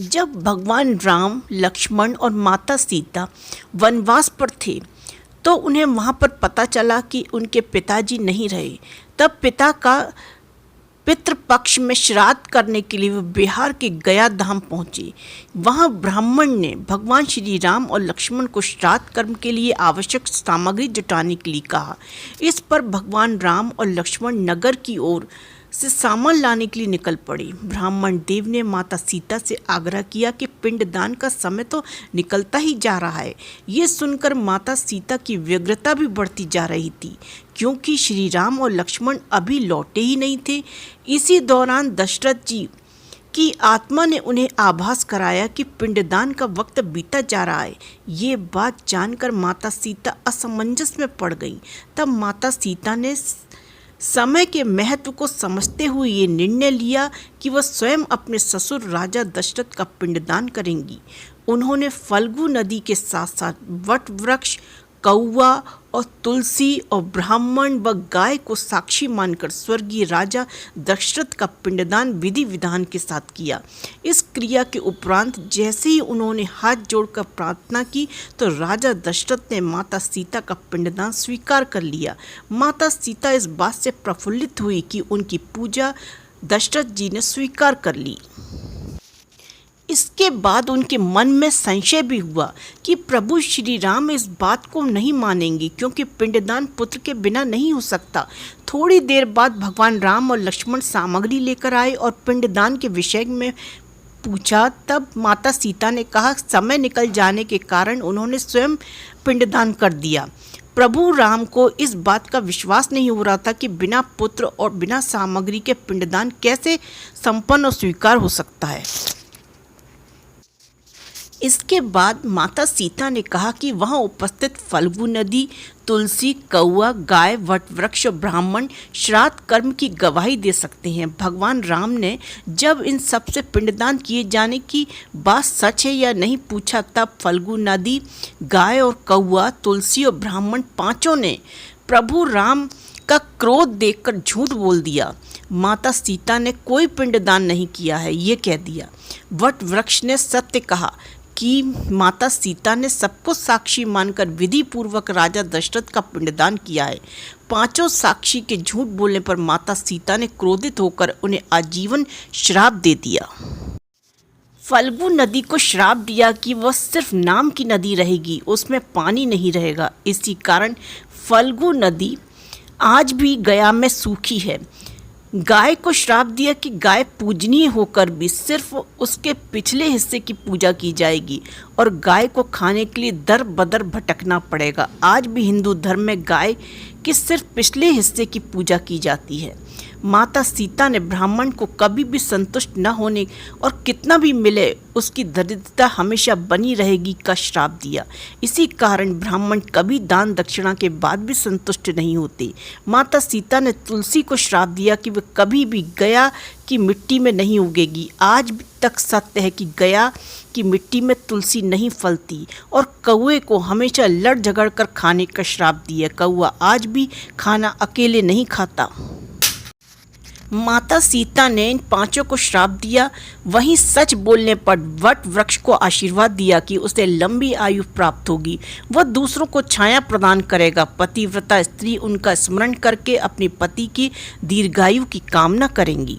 जब भगवान राम, लक्ष्मण और माता सीता वनवास पर थे तो उन्हें वहाँ पर पता चला कि उनके पिताजी नहीं रहे। तब पिता का पितृपक्ष में श्राद्ध करने के लिए वे बिहार के गया धाम पहुँचे। वहाँ ब्राह्मण ने भगवान श्री राम और लक्ष्मण को श्राद्ध कर्म के लिए आवश्यक सामग्री जुटाने के लिए कहा। इस पर भगवान राम और लक्ष्मण नगर की ओर से सामान लाने के लिए निकल पड़े। ब्राह्मण देव ने माता सीता से आग्रह किया कि पिंडदान का समय तो निकलता ही जा रहा है। ये सुनकर माता सीता की व्यग्रता भी बढ़ती जा रही थी, क्योंकि श्री राम और लक्ष्मण अभी लौटे ही नहीं थे। इसी दौरान दशरथ जी की आत्मा ने उन्हें आभास कराया कि पिंडदान का वक्त बीता जा रहा है। ये बात जानकर माता सीता असमंजस में पड़ गई। तब माता सीता ने समय के महत्व को समझते हुए ये निर्णय लिया कि वह स्वयं अपने ससुर राजा दशरथ का पिंडदान करेंगी। उन्होंने फल्गु नदी के साथ साथ वट वृक्ष, कौवा और तुलसी और ब्राह्मण व गाय को साक्षी मानकर स्वर्गीय राजा दशरथ का पिंडदान विधि विधान के साथ किया। इस क्रिया के उपरांत जैसे ही उन्होंने हाथ जोड़कर प्रार्थना की तो राजा दशरथ ने माता सीता का पिंडदान स्वीकार कर लिया। माता सीता इस बात से प्रफुल्लित हुई कि उनकी पूजा दशरथ जी ने स्वीकार कर ली। इसके बाद उनके मन में संशय भी हुआ कि प्रभु श्री राम इस बात को नहीं मानेंगे, क्योंकि पिंडदान पुत्र के बिना नहीं हो सकता। थोड़ी देर बाद भगवान राम और लक्ष्मण सामग्री लेकर आए और पिंडदान के विषय में पूछा। तब माता सीता ने कहा समय निकल जाने के कारण उन्होंने स्वयं पिंडदान कर दिया। प्रभु राम को इस बात का विश्वास नहीं हो रहा था कि बिना पुत्र और बिना सामग्री के पिंडदान कैसे संपन्न और स्वीकार हो सकता है। इसके बाद माता सीता ने कहा कि वहाँ उपस्थित फल्गु नदी, तुलसी, कौआ, गाय, वटवृक्ष और ब्राह्मण श्राद्ध कर्म की गवाही दे सकते हैं। भगवान राम ने जब इन सब से पिंडदान किए जाने की बात सच है या नहीं पूछा, तब फल्गु नदी, गाय और कौआ, तुलसी और ब्राह्मण पांचों ने प्रभु राम का क्रोध देखकर झूठ बोल दिया। माता सीता ने कोई पिंडदान नहीं किया है ये कह दिया। वट वृक्ष ने सत्य कहा कि माता सीता ने सबको साक्षी मानकर विधि पूर्वक राजा दशरथ का पिंडदान किया है। पांचों साक्षी के झूठ बोलने पर माता सीता ने क्रोधित होकर उन्हें आजीवन श्राप दे दिया। फल्गु नदी को श्राप दिया कि वह सिर्फ नाम की नदी रहेगी, उसमें पानी नहीं रहेगा। इसी कारण फल्गु नदी आज भी गया में सूखी है। गाय को श्राप दिया कि गाय पूजनीय होकर भी सिर्फ उसके पिछले हिस्से की पूजा की जाएगी और गाय को खाने के लिए दर बदर भटकना पड़ेगा। आज भी हिंदू धर्म में गाय के सिर्फ पिछले हिस्से की पूजा की जाती है। माता सीता ने ब्राह्मण को कभी भी संतुष्ट न होने और कितना भी मिले उसकी दरिद्रता हमेशा बनी रहेगी का श्राप दिया। इसी कारण ब्राह्मण कभी दान दक्षिणा के बाद भी संतुष्ट नहीं होते। माता सीता ने तुलसी को श्राप दिया कि वह कभी भी गया की मिट्टी में नहीं उगेगी। आज तक सत्य है कि गया की मिट्टी में तुलसी नहीं फलती। और कौए को हमेशा लड़ झगड़ कर खाने का श्राप दिया। कौआ आज भी खाना अकेले नहीं खाता। माता सीता ने इन पांचों को श्राप दिया। वहीं सच बोलने पर वट वृक्ष को आशीर्वाद दिया कि उसे लंबी आयु प्राप्त होगी, वह दूसरों को छाया प्रदान करेगा। पतिव्रता स्त्री उनका स्मरण करके अपने पति की दीर्घायु की कामना करेंगी।